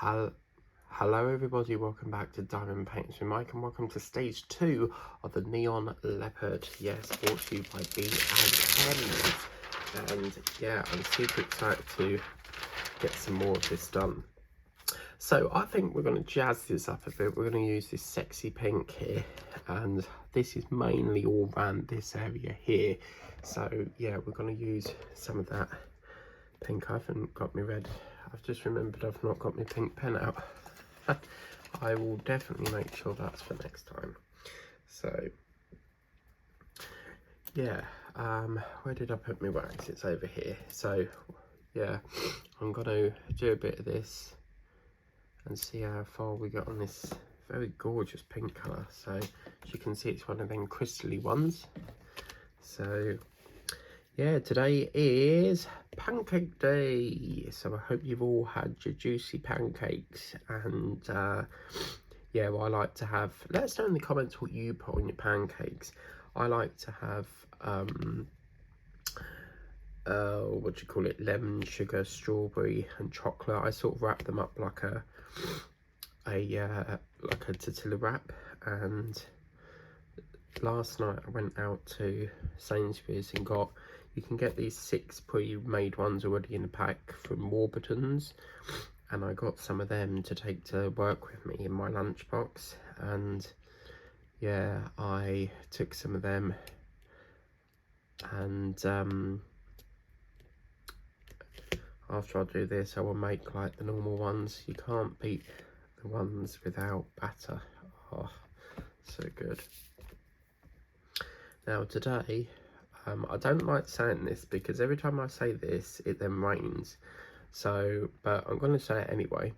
Hello everybody, welcome back to Diamond Paints with Mike and welcome to stage 2 of the Neon Leopard. Yes, brought to you by B&M. And yeah, I'm super excited to get some more of this done. So I think we're going to jazz this up a bit. We're going to use this sexy pink here, and this is mainly all around this area here. So yeah, we're going to use some of that pink. I haven't got me red. I've just remembered I've not got my pink pen out. I will definitely make sure that's for next time. So yeah, where did I put my wax? It's over here. So yeah, I'm gonna do a bit of this and see how far we get on this very gorgeous pink colour. So as you can see, it's one of them crystally ones. So yeah, today is pancake day, so I hope you've all had your juicy pancakes. And yeah, well, I like to have, let us know in the comments what you put on your pancakes. I like to have what do you call it, lemon, sugar, strawberry and chocolate. I sort of wrap them up like a tortilla wrap. And last night I went out to Sainsbury's and got, you can get these 6 pre-made ones already in a pack from Warburton's, and I got some of them to take to work with me in my lunchbox. And yeah, I took some of them, and after I do this I will make like the normal ones. You can't beat the ones without batter. Oh, so good. Now today, I don't like saying this because every time I say this, it then rains. So, but I'm going to say it anyway.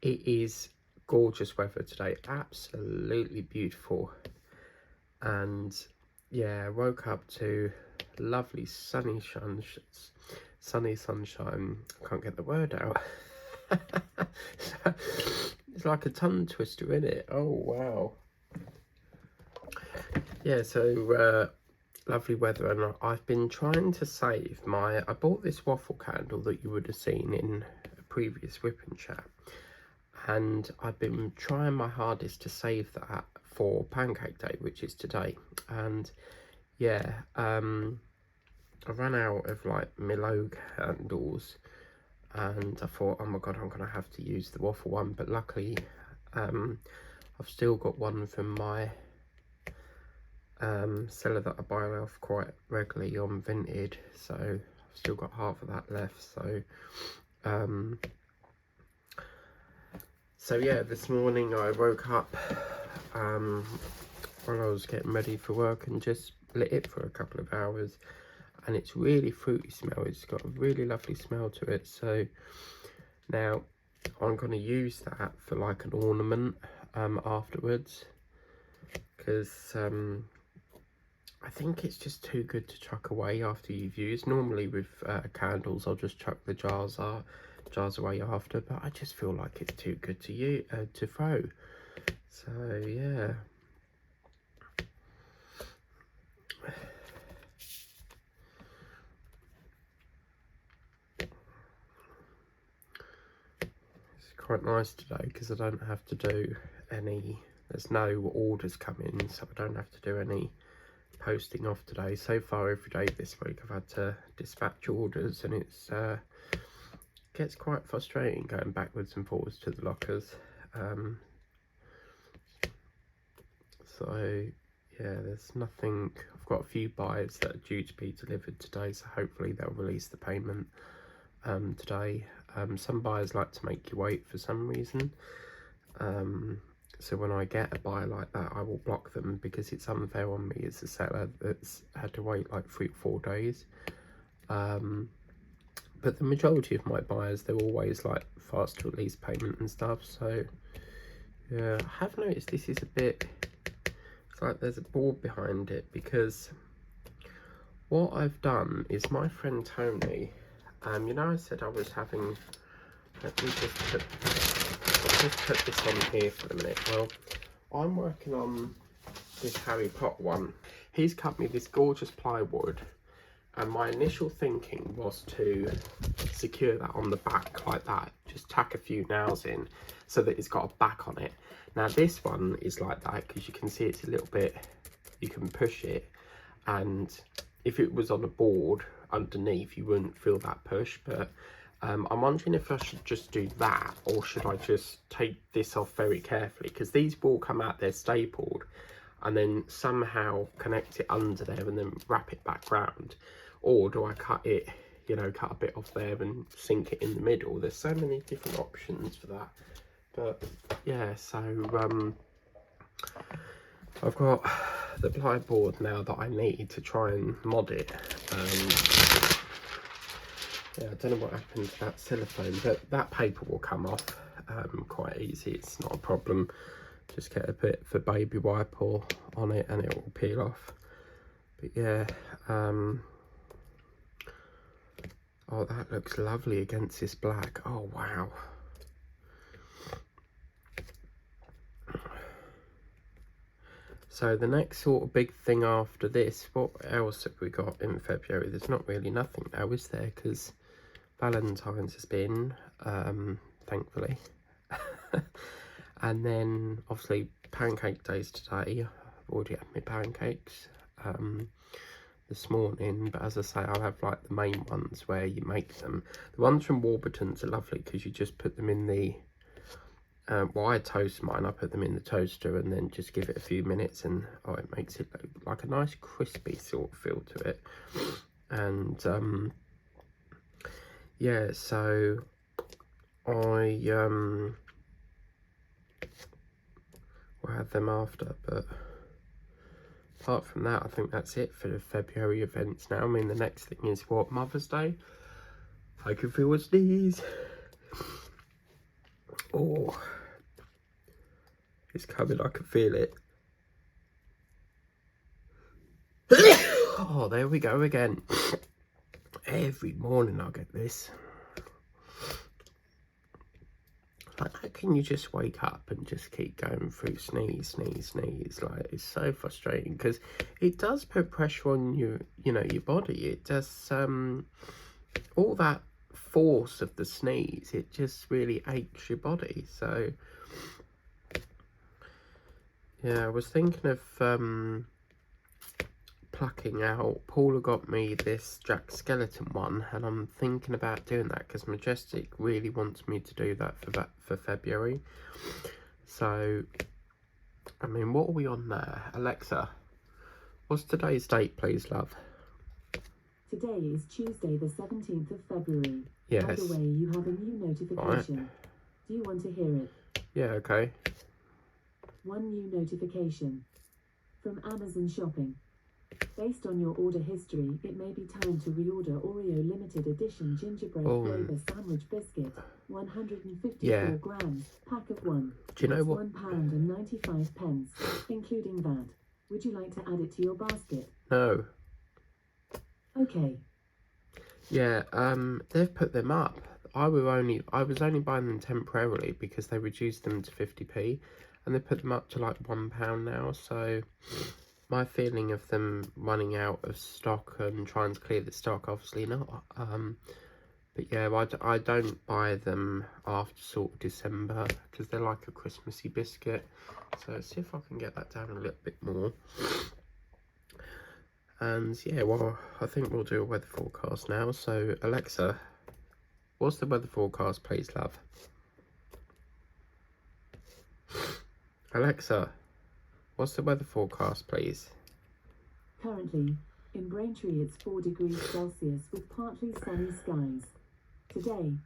It is gorgeous weather today, absolutely beautiful. And yeah, I woke up to lovely sunny sunshine. I can't get the word out. It's like a tongue twister, isn't it? Oh wow. Yeah, so lovely weather, and I've been trying to save my, I bought this waffle candle that you would have seen in a previous whipping chat, and I've been trying my hardest to save that for pancake day, which is today. And yeah, I ran out of like Milo candles, and I thought, oh my god, I'm gonna have to use the waffle one. But luckily I've still got one from my seller that I buy off quite regularly on Vinted, so I've still got half of that left. So yeah, this morning I woke up while I was getting ready for work and just lit it for a couple of hours, and it's really fruity smell. It's got a really lovely smell to it. So now I'm going to use that for like an ornament afterwards, because I think it's just too good to chuck away after you've used. Normally with candles, I'll just chuck the jars away after, but I just feel like it's too good to throw. So yeah. It's quite nice today because I don't have to do any, there's no orders coming, so I don't have to do any posting off today. So far every day this week I've had to dispatch orders, and it's gets quite frustrating going backwards and forwards to the lockers. So yeah, there's nothing. I've got a few buys that are due to be delivered today, so hopefully they'll release the payment today. Some buyers like to make you wait for some reason. So when I get a buy like that, I will block them because it's unfair on me as a seller that's had to wait like 3 or 4 days. But the majority of my buyers, they're always like fast to release payment and stuff. So yeah, I have noticed this is a bit, it's like there's a board behind it, because what I've done is my friend Tony, you know, I said I was having, let me just put this on here for a minute. Well, I'm working on this Harry Potter one. He's cut me this gorgeous plywood, and my initial thinking was to secure that on the back like that, just tack a few nails in, so that it's got a back on it. Now this one is like that because you can see it's a little bit, you can push it, and if it was on a board underneath you wouldn't feel that push. But I'm wondering if I should just do that, or should I just take this off very carefully, because these will come out, they're stapled, and then somehow connect it under there and then wrap it back round. Or do I cut it, you know, cut a bit off there and sink it in the middle? There's so many different options for that. But yeah, so I've got the ply board now that I need to try and mod it. Yeah, I don't know what happened to that silicone, but that paper will come off quite easy. It's not a problem. Just get a bit of a baby wipe on it and it will peel off. But yeah, oh, that looks lovely against this black. Oh wow. So the next sort of big thing after this, what else have we got in February? There's not really nothing now, is there? Because Valentine's has been, thankfully. And then obviously pancake days today. I've already had my pancakes this morning, but as I say, I'll have like the main ones where you make them. The ones from Warburton's are lovely because you just put them in the well, I toast mine. I put them in the toaster and then just give it a few minutes, and oh, it makes it like a nice crispy sort of feel to it. And yeah, so I will have them after, but apart from that, I think that's it for the February events now. I mean, the next thing is what? Mother's Day. I can feel a sneeze. Oh, it's coming, I can feel it. Oh, there we go again. Every morning I get this. Like, how can you just wake up and just keep going through sneeze, sneeze, sneeze? Like, it's so frustrating because it does put pressure on you know, your body. It does, all that force of the sneeze, it just really aches your body. So yeah, I was thinking of plucking out. Paula got me this Jack Skeleton one, and I'm thinking about doing that because Majestic really wants me to do that for February. So I mean, what are we on there? Alexa, what's today's date, please, love? Today is Tuesday the 17th of February. Yes. By the way, you have a new notification. Right. Do you want to hear it? Yeah, okay. One new notification from Amazon Shopping. Based on your order history, it may be time to reorder Oreo limited edition gingerbread flavor sandwich biscuit, 154 grams, pack of 1. Do you know what? £1.95, including VAT. Would you like to add it to your basket? No. Okay. Yeah, they've put them up. I was only buying them temporarily because they reduced them to 50p, and they put them up to like £1 now. So my feeling of them running out of stock and trying to clear the stock, obviously not. But yeah, I don't buy them after sort of December because they're like a Christmassy biscuit. So let's see if I can get that down a little bit more. And yeah, well, I think we'll do a weather forecast now. So Alexa, what's the weather forecast, please, love? Alexa, what's the weather forecast, please? Currently, in Braintree it's 4 degrees Celsius with partly sunny skies. Today,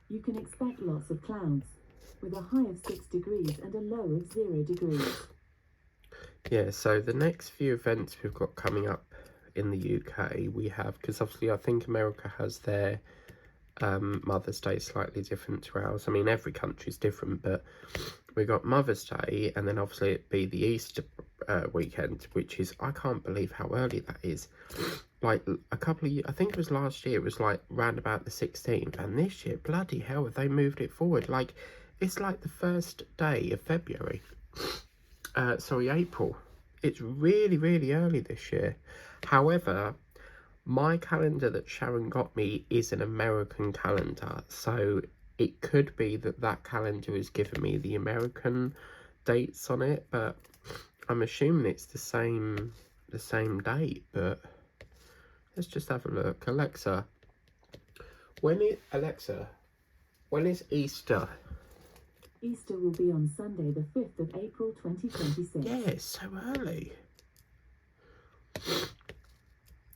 you can expect lots of clouds, with a high of 6 degrees and a low of 0 degrees. Yeah, so the next few events we've got coming up in the UK, we have, because obviously I think America has their Mother's Day slightly different to ours. I mean, every country's different, but we got Mother's Day, and then obviously it'd be the Easter weekend, which is, I can't believe how early that is. Like a couple of years, I think it was last year, it was like round about the 16th, and this year, bloody hell, have they moved it forward? Like, it's like the first day of February. Sorry, April. It's really, really early this year. However, my calendar that Sharon got me is an American calendar, so it could be that that calendar is giving me the American dates on it, but I'm assuming it's the same date. But let's just have a look. Alexa, when is Easter? Easter will be on Sunday, the 5th of April, 2026. Yeah, it's so early.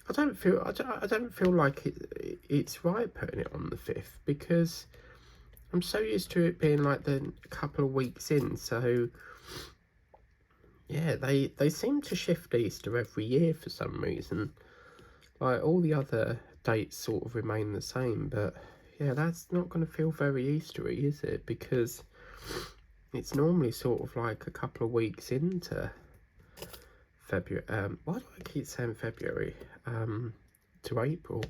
I don't feel like it's right putting it on the 5th, because I'm so used to it being like a couple of weeks in. So yeah, they seem to shift Easter every year for some reason. Like, all the other dates sort of remain the same, but yeah, that's not going to feel very Eastery, is it? Because it's normally sort of like a couple of weeks into February. Why do I keep saying February? To April.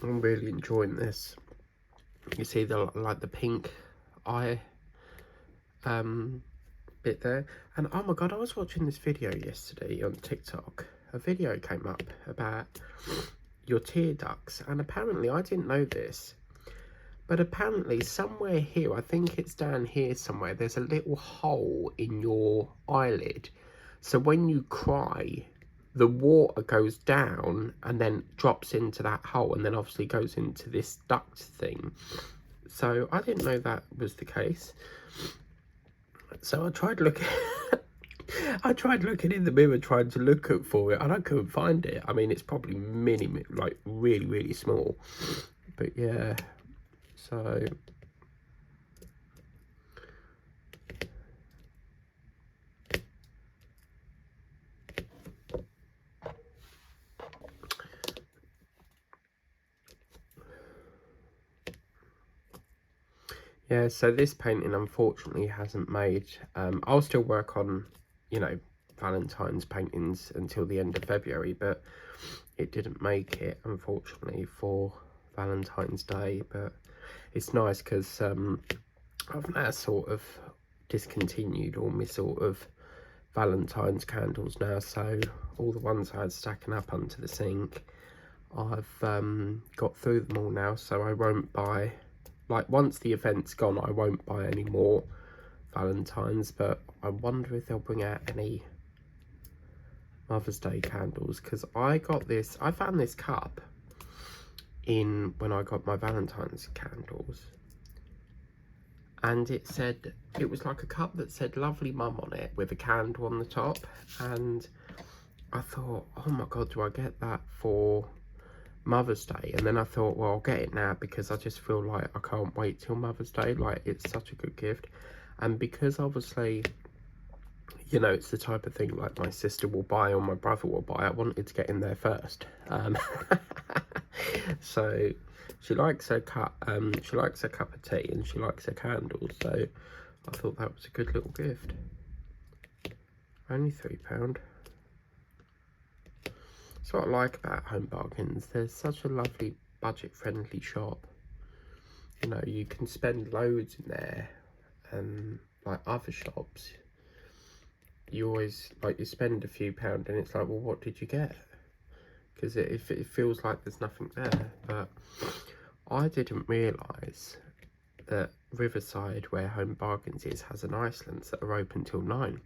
I'm really enjoying this. You see the pink eye bit there, and oh my god, I was watching this video yesterday on TikTok. A video came up about your tear ducts, and apparently, I didn't know this, but apparently somewhere here, I think it's down here somewhere, there's a little hole in your eyelid. So when you cry, the water goes down and then drops into that hole, and then obviously goes into this duct thing. So I didn't know that was the case. So I tried looking in the mirror, trying to look for it, and I couldn't find it. I mean, it's probably like really, really small. But yeah, so yeah, so this painting unfortunately hasn't made, I'll still work on, you know, Valentine's paintings until the end of February, but it didn't make it, unfortunately, for Valentine's Day. But it's nice because I've now sort of discontinued all my sort of Valentine's candles now, so all the ones I had stacking up under the sink, I've got through them all now, so I won't buy, like, once the event's gone, I won't buy any more Valentine's. But I wonder if they'll bring out any Mother's Day candles, because I found this cup in when I got my Valentine's candles, and it was like a cup that said "Lovely Mum" on it with a candle on the top, and I thought, oh my god, do I get that for Mother's Day? And then I thought, well, I'll get it now, because I just feel like I can't wait till Mother's Day. Like, it's such a good gift. And because obviously, you know, it's the type of thing like my sister will buy or my brother will buy, I wanted to get in there first. So she likes her cup of tea, and she likes her candles, so I thought that was a good little gift. Only £3. That's what I like about Home Bargains. There's such a lovely budget-friendly shop. You know, you can spend loads in there, and like other shops, you always, like, you spend a few pounds and it's like, well, what did you get? Because it feels like there's nothing there. But I didn't realise that Riverside, where Home Bargains is, has an Iceland's that are open till 9.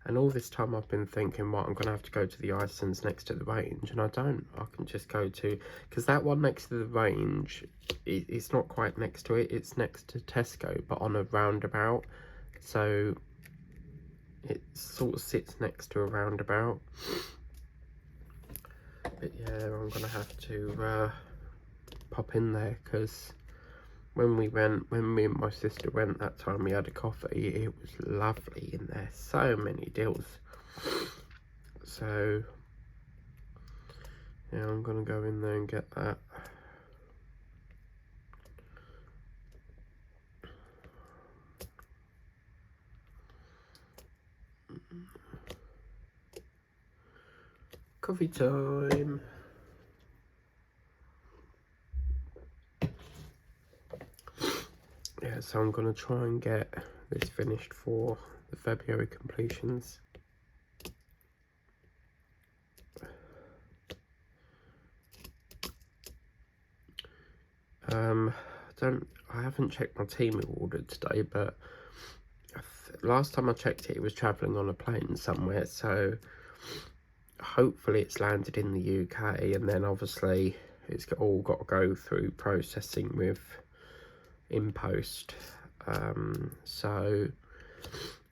And all this time I've been thinking, well, I'm going to have to go to the Iceland's next to the range, and I don't. I can just go to, because that one next to the range, it's not quite next to it, it's next to Tesco, but on a roundabout. So it sort of sits next to a roundabout. But yeah, I'm going to have to pop in there, because when me and my sister went that time, we had a coffee. It was lovely in there. So many deals. So yeah, I'm gonna go in there and get that. Coffee time. Yeah, so I'm going to try and get this finished for the February completions. I haven't checked my Temu order today, but last time I checked it, it was travelling on a plane somewhere, so hopefully it's landed in the UK, and then obviously it's all got to go through processing with in post. So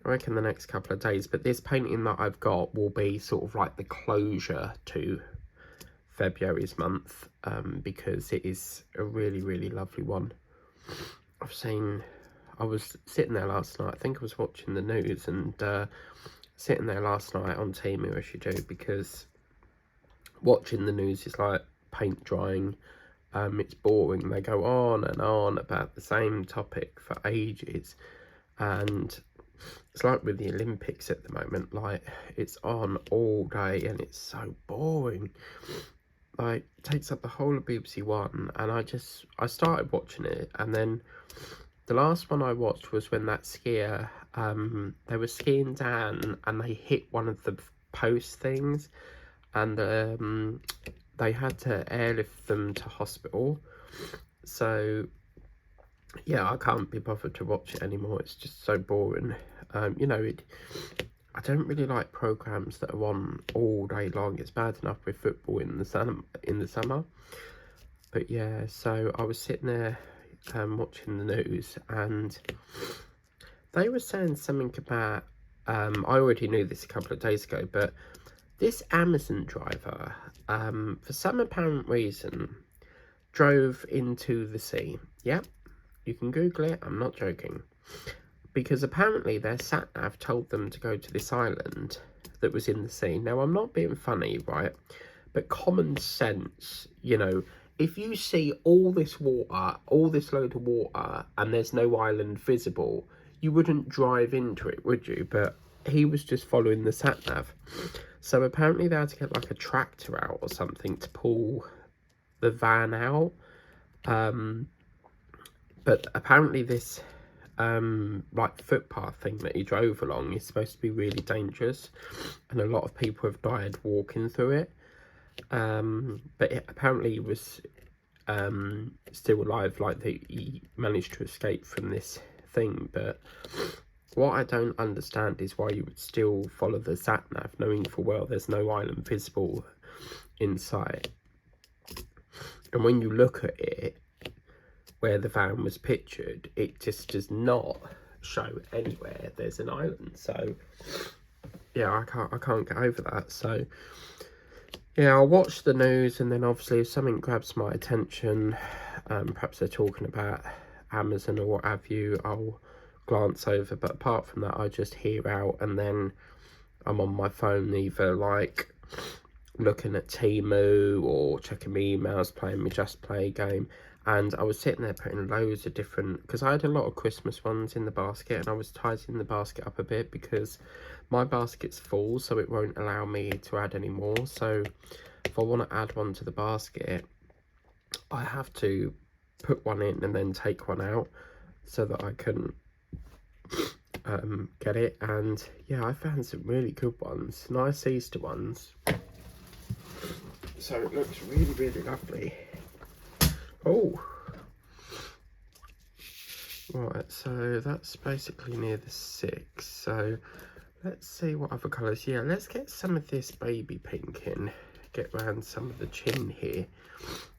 I reckon the next couple of days, but this painting that I've got will be sort of like the closure to February's month, because it is a really, really lovely one. I was sitting there last night, I think I was watching the news, and sitting there last night on Temu, as you do, because watching the news is like paint drying. It's boring. They go on and on about the same topic for ages, and it's like with the Olympics at the moment, like it's on all day and it's so boring. Like, takes up the whole of BBC One, and I started watching it, and then the last one I watched was when that skier, they were skiing down and they hit one of the post things, and they had to airlift them to hospital. So yeah, I can't be bothered to watch it anymore. It's just so boring. You know, I don't really like programs that are on all day long. It's bad enough with football in the summer. But yeah, so I was sitting there watching the news, and they were saying something about, I already knew this a couple of days ago, but this Amazon driver, for some apparent reason, drove into the sea. Yeah, you can Google it, I'm not joking. Because apparently their sat-nav told them to go to this island that was in the sea. Now, I'm not being funny, right? But common sense, you know, if you see all this water, all this load of water, and there's no island visible, you wouldn't drive into it, would you? But he was just following the sat-nav. So apparently they had to get like a tractor out or something to pull the van out. But apparently this like footpath thing that he drove along is supposed to be really dangerous, and a lot of people have died walking through it. But apparently he was still alive, like he managed to escape from this thing. But what I don't understand is why you would still follow the sat-nav, knowing full well there's no island visible in sight. And when you look at it, where the van was pictured, it just does not show anywhere there's an island. So yeah, I can't get over that. So yeah, I'll watch the news, and then obviously if something grabs my attention, perhaps they're talking about Amazon or what have you, I'll glance over. But apart from that, I just hear out, and then I'm on my phone either like looking at Temu or checking my emails, playing my Just Play game. And I was sitting there putting loads of different, because I had a lot of Christmas ones in the basket, and I was tidying the basket up a bit because my basket's full, so it won't allow me to add any more. So if I want to add one to the basket, I have to put one in and then take one out so that I can get it. And yeah, I found some really good ones, nice Easter ones. So it looks really, really lovely. Oh, right, so that's basically near the 6. So let's see what other colours. Yeah, let's get some of this baby pink in, get around some of the chin here.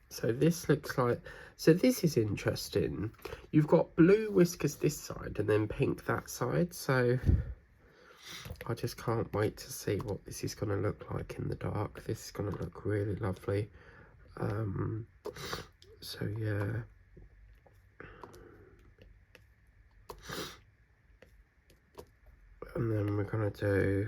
So this looks like, so this is interesting. You've got blue whiskers this side and then pink that side. So I just can't wait to see what this is going to look like in the dark. This is going to look really lovely. So yeah, and then we're gonna do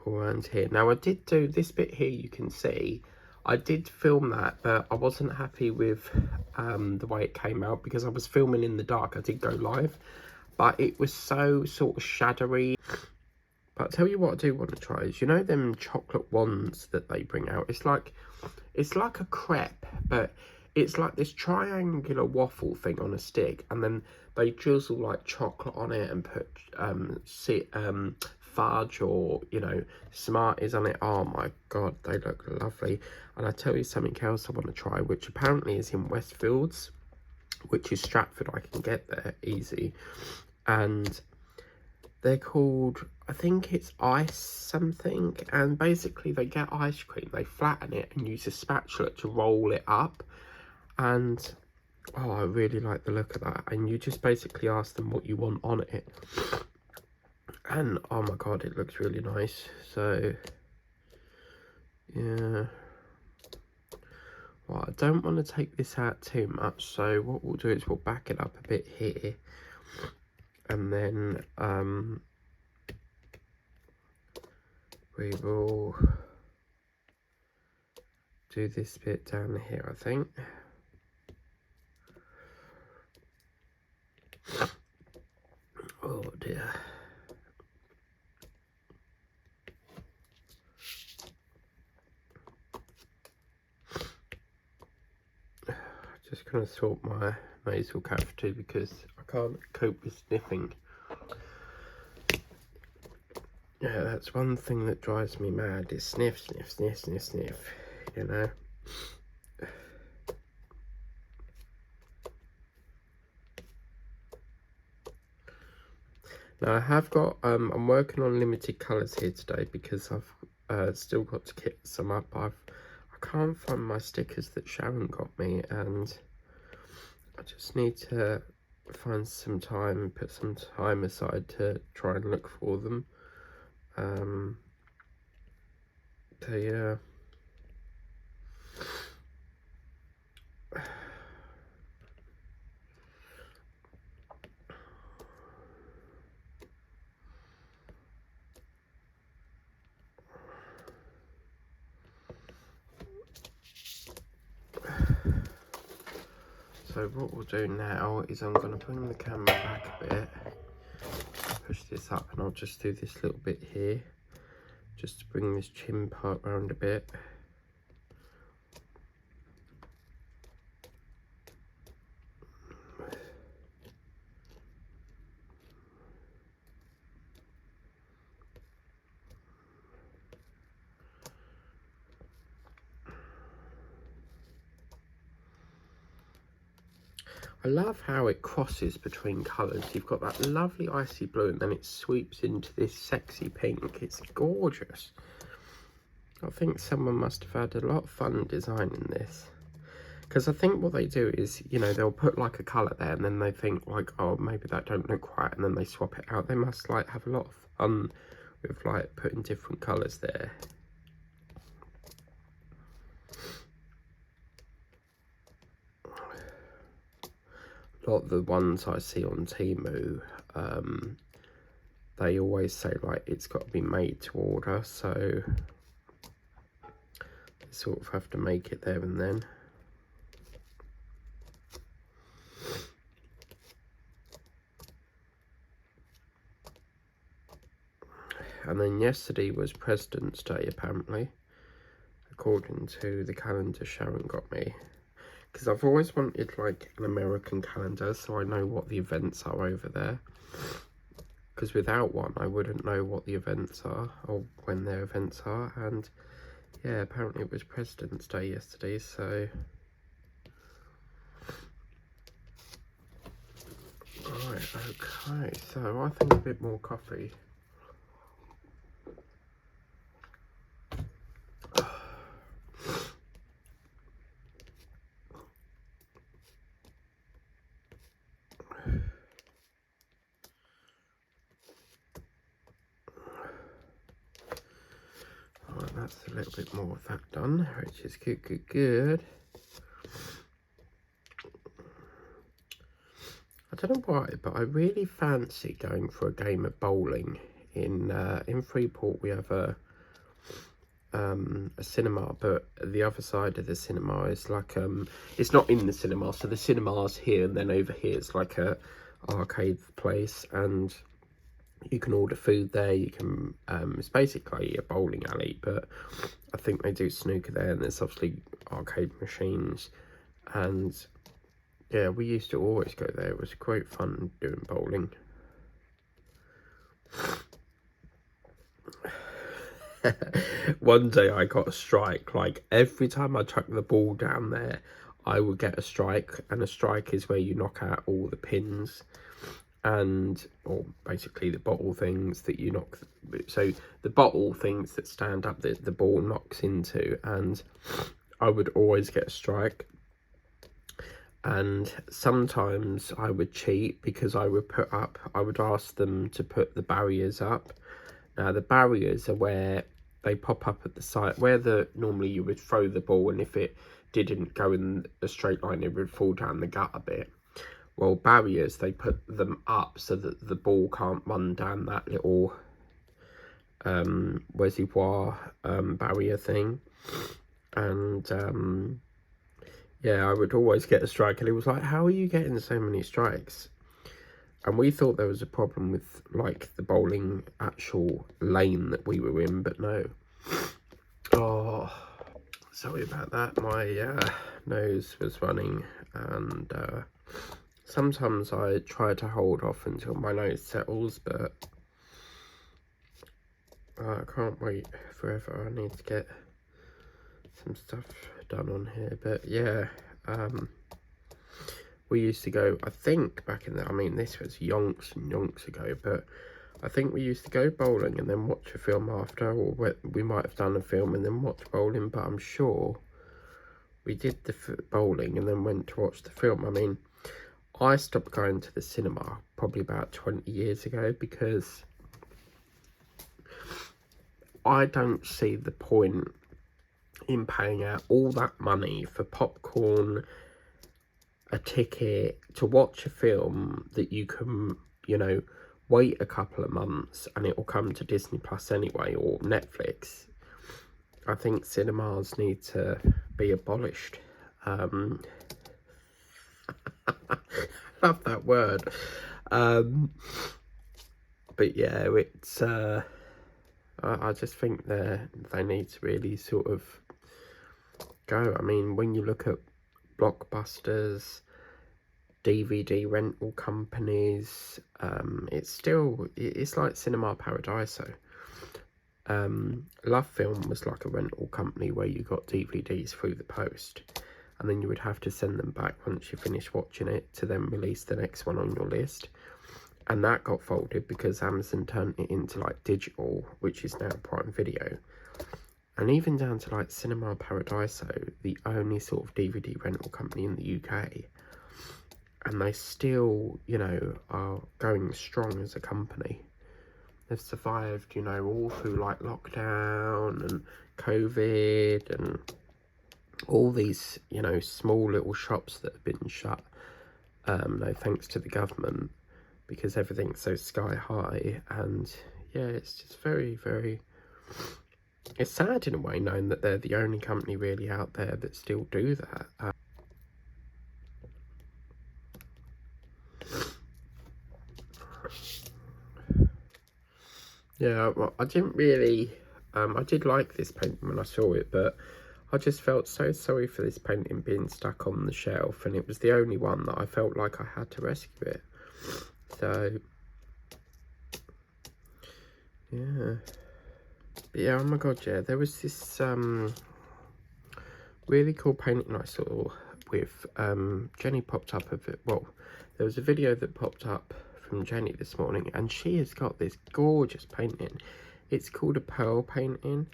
all around here. Now I did do this bit here, you can see I did film that, but I wasn't happy with the way it came out because I was filming in the dark. I did go live, but it was so sort of shadowy. But I'll tell you what I do want to try is, you know them chocolate wands that they bring out? It's like a crepe, but it's like this triangular waffle thing on a stick, and then they drizzle like chocolate on it and put fudge or, you know, Smarties on it. Oh my god, they look lovely. And I tell you something else I want to try, which apparently is in Westfields, which is Stratford. I can get there easy. And they're called, I think it's ice something, and basically they get ice cream, they flatten it and use a spatula to roll it up. And oh, I really like the look of that. And you just basically ask them what you want on it, and oh my god, it looks really nice. So yeah, well, I don't want to take this out too much, so what we'll do is we'll back it up a bit here, and then we will do this bit down here, I think. Oh dear. Just gonna sort my nasal cavity because I can't cope with sniffing. Yeah, that's one thing that drives me mad, is sniff, sniff, sniff, sniff, sniff, you know. Now I have got, I'm working on limited colours here today because I've still got to kit some up. I can't find my stickers that Sharon got me, and I just need to find some time, put some time aside to try and look for them. So yeah. So what we'll do now is I'm going to bring the camera back a bit, push this up, and I'll just do this little bit here, just to bring this chin part round a bit. I love how it crosses between colours. You've got that lovely icy blue and then it sweeps into this sexy pink. It's gorgeous. I think someone must have had a lot of fun designing this. Because I think what they do is, you know, they'll put like a colour there and then they think like, oh, maybe that don't look right, and then they swap it out. They must like have a lot of fun with like putting different colours there. A lot of the ones I see on Temu, they always say like it's got to be made to order, so you sort of have to make it there and then. And then yesterday was President's Day, apparently, according to the calendar Sharon got me. Because I've always wanted like an American calendar so I know what the events are over there. Because without one I wouldn't know what the events are or when their events are. And yeah, apparently it was President's Day yesterday, so... Right, okay, so I think a bit more coffee. That's a little bit more of that done, which is good, good, good. I don't know why, but I really fancy going for a game of bowling. In Freeport we have a cinema, but the other side of the cinema is like it's not in the cinema, so the cinema's here, and then over here it's like a arcade place, and you can order food there. You can it's basically a bowling alley, but I think they do snooker there, and there's obviously arcade machines. And yeah, we used to always go there. It was great fun doing bowling. One day I got a strike. Like, every time I chuck the ball down there, I would get a strike. And a strike is where you knock out all the pins and, or basically the bottle things that you knock. So the bottle things that stand up, the ball knocks into, and I would always get a strike. And sometimes I would cheat because I would ask them to put the barriers up. Now the barriers are where they pop up at the side, where normally you would throw the ball, and if it didn't go in a straight line, it would fall down the gut a bit. Well, barriers, they put them up so that the ball can't run down that little reservoir barrier thing. And yeah, I would always get a strike, and it was like, how are you getting so many strikes? And we thought there was a problem with, like, the bowling actual lane that we were in, but no. Oh, sorry about that. My nose was running, and sometimes I try to hold off until my nose settles, but I can't wait forever. I need to get some stuff done on here. But yeah, we used to go, I think back in the, I mean, this was yonks and yonks ago, but I think we used to go bowling and then watch a film after, or we might have done a film and then watch bowling, but I'm sure we did the bowling and then went to watch the film. I mean, I stopped going to the cinema probably about 20 years ago because I don't see the point in paying out all that money for popcorn, a ticket, to watch a film that you can, you know, wait a couple of months and it will come to Disney Plus anyway, or Netflix. I think cinemas need to be abolished. Love that word. But yeah, it's I just think they need to really sort of go. I mean, when you look at blockbusters, DVD rental companies, it's like Cinema Paradiso. Love Film was like a rental company where you got DVDs through the post, and then you would have to send them back once you finished watching it to then release the next one on your list. And that got folded because Amazon turned it into like digital, which is now Prime Video. And even down to like Cinema Paradiso, the only sort of DVD rental company in the UK. And they still, you know, are going strong as a company. They've survived, you know, all through like lockdown and COVID and all these, you know, small little shops that have been shut. No thanks to the government, because everything's so sky high. And yeah, it's just very, very, it's sad in a way, knowing that they're the only company really out there that still do that. Yeah, well, I didn't really, I did like this painting when I saw it, but I just felt so sorry for this painting being stuck on the shelf, and it was the only one that I felt like I had to rescue it. So, yeah. But yeah, oh my god, yeah, there was this really cool painting I saw with, Jenny popped up of it. Well, there was a video that popped up from Jenny this morning, and she has got this gorgeous painting. It's called a pearl painting,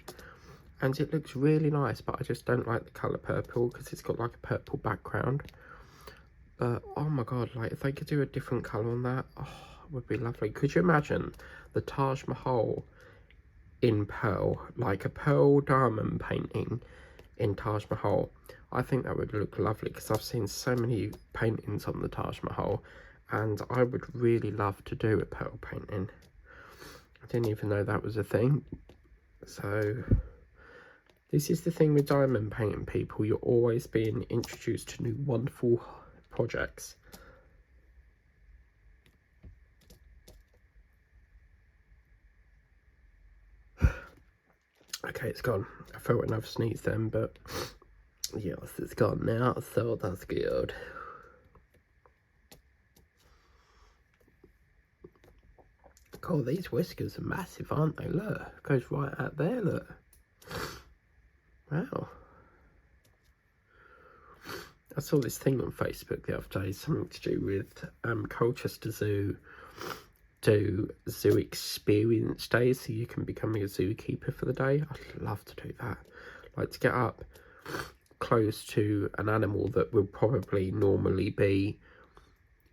and it looks really nice, but I just don't like the colour purple because it's got like a purple background. But oh my god, like if they could do a different colour on that, oh, it would be lovely. Could you imagine the Taj Mahal in pearl, like a pearl diamond painting in Taj Mahal? I think that would look lovely because I've seen so many paintings on the Taj Mahal, and I would really love to do a pearl painting. I didn't even know that was a thing. So this is the thing with diamond painting, people. You're always being introduced to new wonderful projects. Okay, it's gone. I felt another sneeze then, but yes, it's gone now, so that's good. God, these whiskers are massive, aren't they? Look, it goes right out there, look. Wow. I saw this thing on Facebook the other day, something to do with Colchester Zoo do zoo experience days, so you can become a zookeeper for the day. I'd love to do that. Like to get up close to an animal that will probably normally be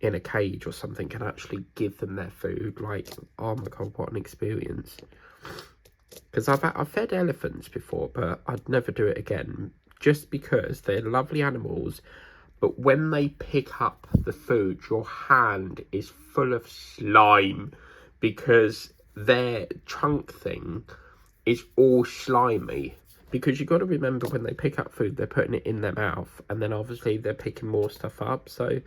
in a cage or something and actually give them their food. Like, oh my God, what an experience. Because I've fed elephants before, but I'd never do it again, just because they're lovely animals, but when they pick up the food, your hand is full of slime because their trunk thing is all slimy. Because you've got to remember, when they pick up food, they're putting it in their mouth, and then obviously they're picking more stuff up. So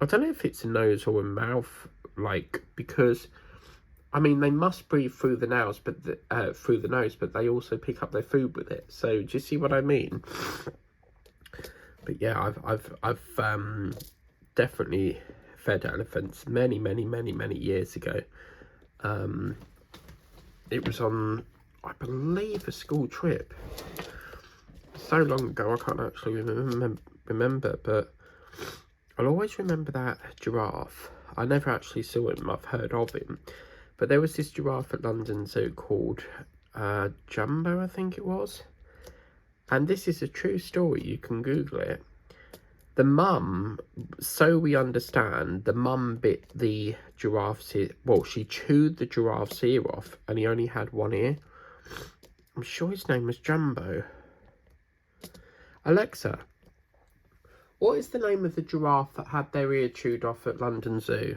I don't know if it's a nose or a mouth, like, because I mean, they must breathe through the nose, but they also pick up their food with it. So do you see what I mean? But yeah, I've definitely fed elephants many years ago. It was on, I believe, a school trip. So long ago, I can't actually remember, but I'll always remember that giraffe. I never actually saw him, I've heard of him. But there was this giraffe at London Zoo called Jumbo, I think it was. And this is a true story, you can Google it. The mum, so we understand, the mum bit the giraffe's ear, well, she chewed the giraffe's ear off, and he only had one ear. I'm sure his name was Jumbo. Alexa, what is the name of the giraffe that had their ear chewed off at London Zoo?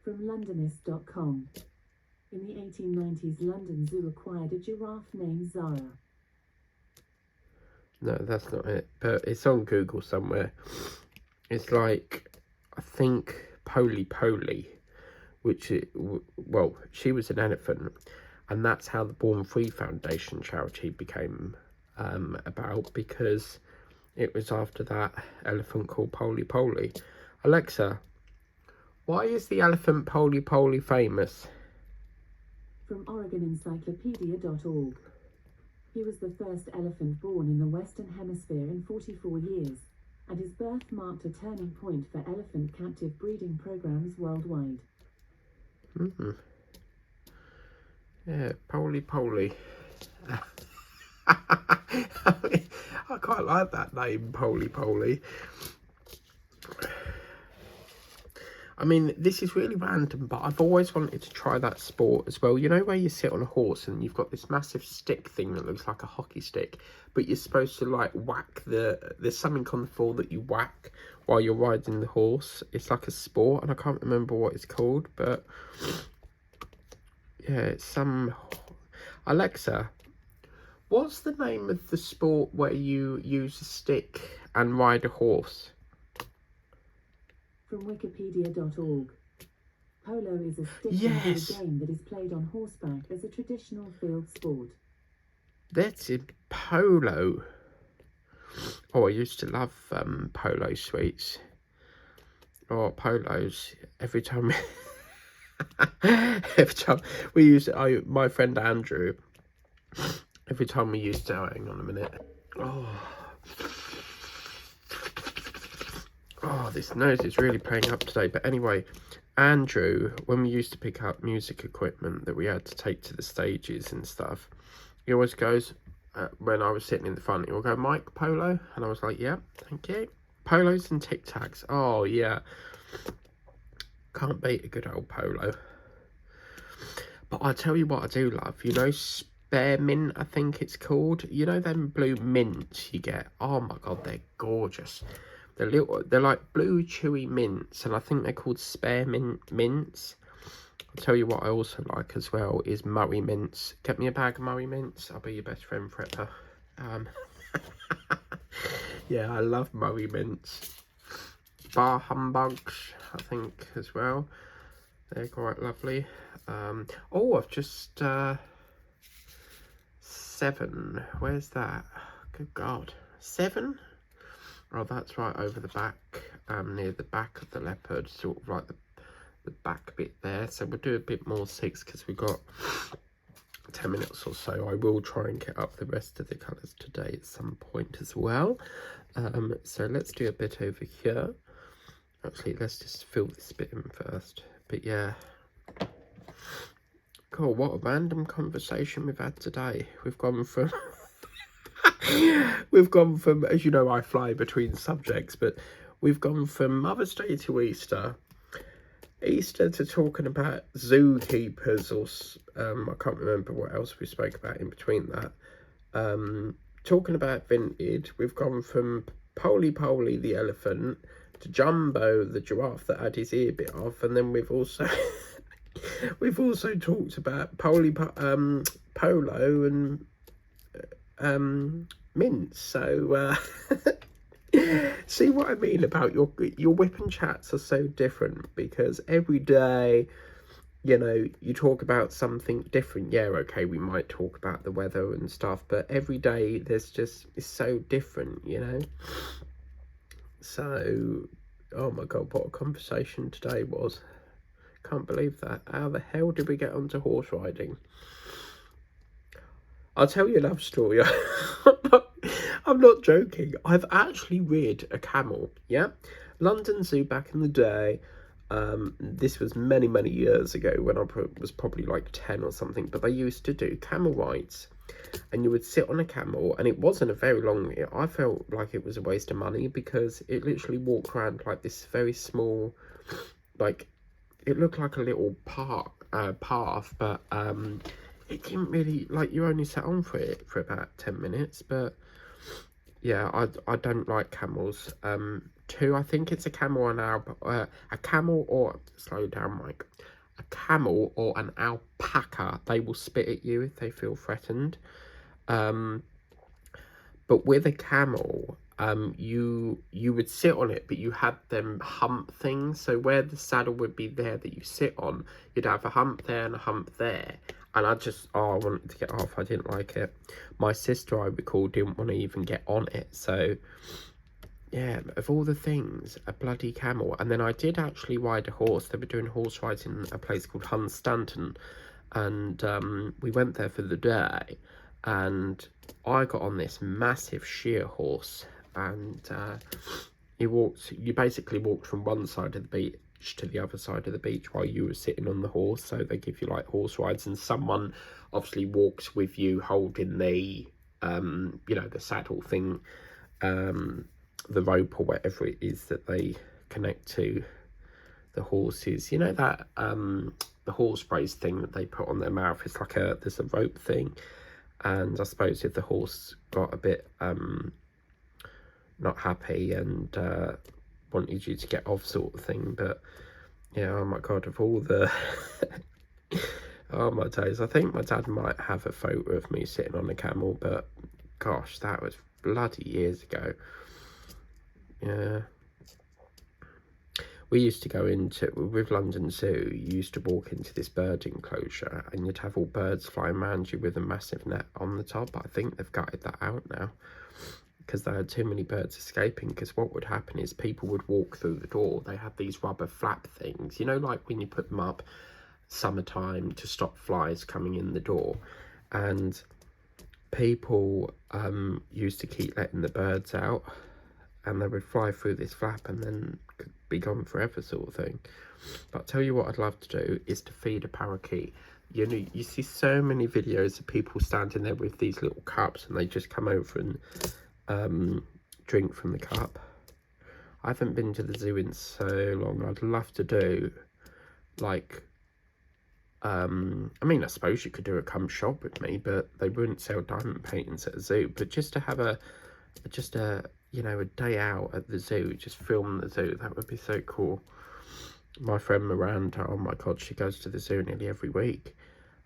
From Londonist.com. In the 1890s, London Zoo acquired a giraffe named Zara. No, that's not it, but it's on Google somewhere. It's like, I think, Poly, which, well, she was an elephant, and that's how the Born Free Foundation charity became about, because it was after that elephant called Poly. Alexa, why is the elephant Poly famous? From OregonEncyclopedia.org. He was the first elephant born in the Western Hemisphere in 44 years, and his birth marked a turning point for elephant captive breeding programs worldwide. Yeah, Poly. I quite like that name, Poly. I mean, this is really random, but I've always wanted to try that sport as well. You know, where you sit on a horse and you've got this massive stick thing that looks like a hockey stick, but you're supposed to, like, whack there's something on the floor that you whack while you're riding the horse. It's like a sport, and I can't remember what it's called, but yeah, it's some... Alexa, what's the name of the sport where you use a stick and ride a horse? From Wikipedia.org. Polo is a stick-and-ball game that is played on horseback as a traditional field sport. That's it, polo. Oh, I used to love polo sweets. Oh, polos. Every time we used it, my friend Andrew, every time we used to, hang on a minute. Oh, this nose is really playing up today. But anyway, Andrew, when we used to pick up music equipment that we had to take to the stages and stuff, he always goes, when I was sitting in the front, he will go, Mike, polo? And I was like, yeah, thank you. Polos and Tic Tacs. Oh, yeah. Can't beat a good old polo. But I tell you what I do love. You know, spearmint, I think it's called. You know them blue mints you get? Oh, my God, they're gorgeous. They're like blue chewy mints, and I think they're called spearmint mints. I'll tell you what I also like as well is Murray mints. Get me a bag of Murray mints. I'll be your best friend forever. Yeah, I love Murray mints. Bar humbugs, I think, as well. They're quite lovely. Oh, I've just 7. Where's that? Good God, 7. Oh, that's right over the back, near the back of the leopard, sort of like the back bit there. So we'll do a bit more 6 because we've got 10 minutes or so. I will try and get up the rest of the colours today at some point as well. So let's do a bit over here. Actually, let's just fill this bit in first. But yeah, cool. What a random conversation we've had today. We've gone from as you know, I fly between subjects, but we've gone from Mother's Day to Easter to talking about zookeepers, or I can't remember what else we spoke about in between that. Talking about vintage, we've gone from Polly the elephant to Jumbo the giraffe that had his ear bit off, and then we've also talked about Polo and Mince. So see what I mean about your whip and chats are so different, because every day, you know, you talk about something different. Yeah, okay, we might talk about the weather and stuff, but every day it's so different, you know. So, oh my god, what a conversation today was. Can't believe that. How the hell did we get onto horse riding? I'll tell you a love story. I'm not joking. I've actually rid a camel. Yeah, London Zoo back in the day. This was many years ago, when I was probably like 10 or something. But they used to do camel rides, and you would sit on a camel, and it wasn't a very long. I felt like it was a waste of money, because it literally walked around like this very small, like, it looked like a little path, but it didn't really, like, you only sat on for it for about 10 minutes. But yeah, I don't like camels. I think it's a camel and a camel, or slow down, Mike. A camel or an alpaca, they will spit at you if they feel threatened. But with a camel, you would sit on it, but you had them hump things. So where the saddle would be there that you sit on, you'd have a hump there and a hump there. And I wanted to get off. I didn't like it. My sister, I recall, didn't want to even get on it. So yeah, of all the things, a bloody camel. And then I did actually ride a horse. They were doing horse rides in a place called Hunstanton, and we went there for the day. And I got on this massive sheer horse, and you basically walked from one side of the beach to the other side of the beach while you were sitting on the horse. So they give you like horse rides, and someone obviously walks with you holding the the saddle thing, the rope or whatever it is that they connect to the horses. You know that the horse brace thing that they put on their mouth. It's like there's a rope thing. And I suppose if the horse got a bit not happy and wanted you to get off, sort of thing. But yeah, oh my god, of all the oh my days, I think my dad might have a photo of me sitting on a camel, but gosh, that was bloody years ago. Yeah. We used to go with London Zoo, you used to walk into this bird enclosure, and you'd have all birds flying around you with a massive net on the top. I think they've gutted that out now, because they had too many birds escaping. Because what would happen is people would walk through the door. They had these rubber flap things, you know, like when you put them up summertime to stop flies coming in the door. And people used to keep letting the birds out, and they would fly through this flap and then be gone forever, sort of thing. But I'll tell you what I'd love to do is to feed a parakeet. You know, you see so many videos of people standing there with these little cups, and they just come over and drink from the cup. I haven't been to the zoo in so long. I'd love to do, like, I mean, I suppose you could do a come shop with me, but they wouldn't sell diamond paintings at a zoo. But just to have a day out at the zoo, just film the zoo, that would be so cool. My friend Miranda, oh my god, she goes to the zoo nearly every week.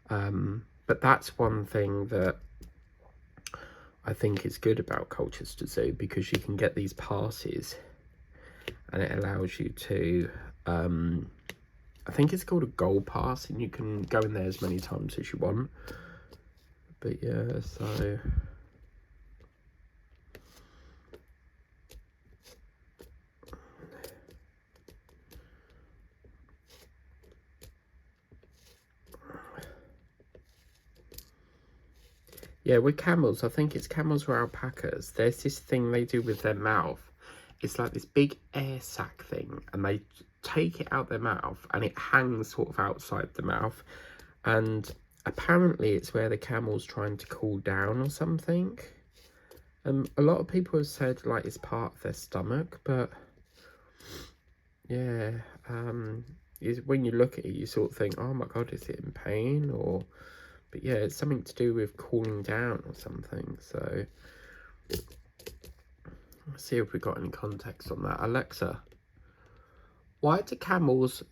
But that's one thing that I think is good about Colchester Zoo, because you can get these passes, and it allows you to, I think it's called a gold pass, and you can go in there as many times as you want. But yeah, so Yeah, with camels, I think it's camels or alpacas. There's this thing they do with their mouth. It's like this big air sac thing, and they take it out their mouth, and it hangs sort of outside the mouth. And apparently it's where the camel's trying to cool down or something. A lot of people have said like it's part of their stomach, but yeah, when you look at it, you sort of think, oh my god, is it in pain? Or, but yeah, it's something to do with cooling down or something. So let's see if we got any context on that. Alexa, why do camels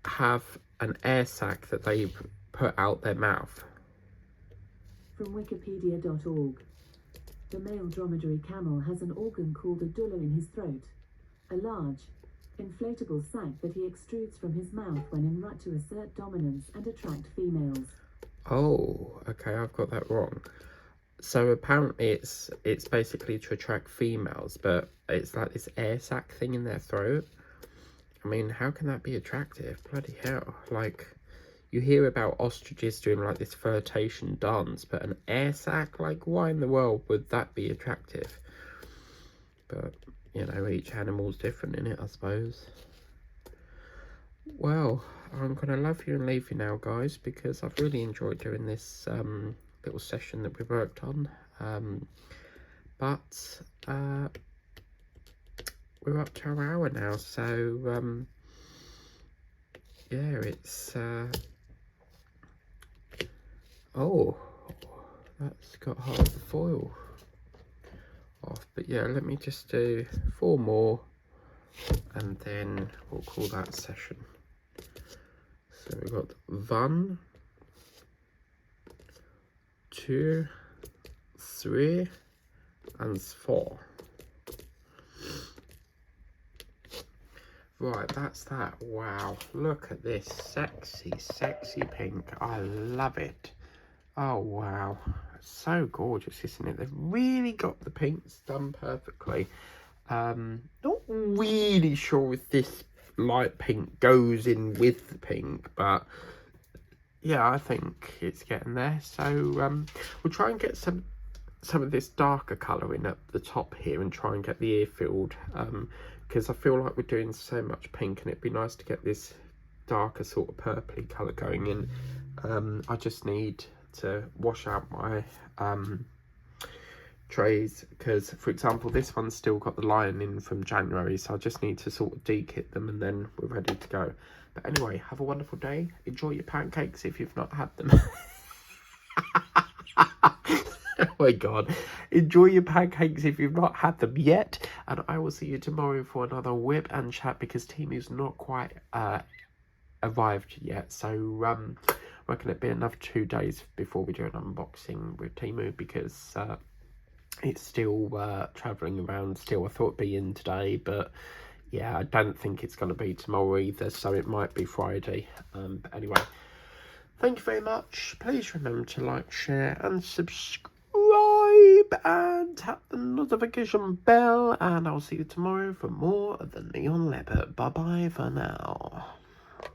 have an air sac that they put out their mouth? From wikipedia.org. The male dromedary camel has an organ called a dula in his throat, a large, inflatable sac that he extrudes from his mouth when en route to assert dominance and attract females. Oh, okay, I've got that wrong. So apparently it's basically to attract females, but it's like this air sac thing in their throat. I mean, how can that be attractive? Bloody hell. Like, you hear about ostriches doing like this flirtation dance, but an air sac, like, why in the world would that be attractive? But, you know, each animal's different in it, I suppose. Well, I'm going to love you and leave you now, guys, because I've really enjoyed doing this little session that we worked on. But we're up to our hour now, so yeah, it's oh, that's got half the foil off. But yeah, let me just do 4 more and then we'll call that a session. So we've got 1, 2, 3 and 4. Right, that's that. Wow, look at this sexy, sexy pink. I love it. Oh, wow. It's so gorgeous, isn't it? They've really got the pinks done perfectly. Not really sure if this light pink goes in with the pink, but yeah, I think it's getting there. So we'll try and get some of this darker colour in at the top here and try and get the ear filled, because I feel like we're doing so much pink and it'd be nice to get this darker sort of purpley colour going in. I just need to wash out my trays, because for example this one's still got the lion in from January, so I just need to sort of de-kit them and then we're ready to go. But anyway, have a wonderful day, enjoy your pancakes if you've not had them. Oh my god, enjoy your pancakes if you've not had them yet, and I will see you tomorrow for another whip and chat, because Timu's not quite arrived yet, so reckon it'd be another 2 days before we do an unboxing with Timu, because it's still travelling around still. I thought it'd be in today, but yeah, I don't think it's going to be tomorrow either, so it might be Friday. But anyway, thank you very much. Please remember to like, share and subscribe and tap the notification bell, and I'll see you tomorrow for more of the Neon Leopard. Bye bye for now.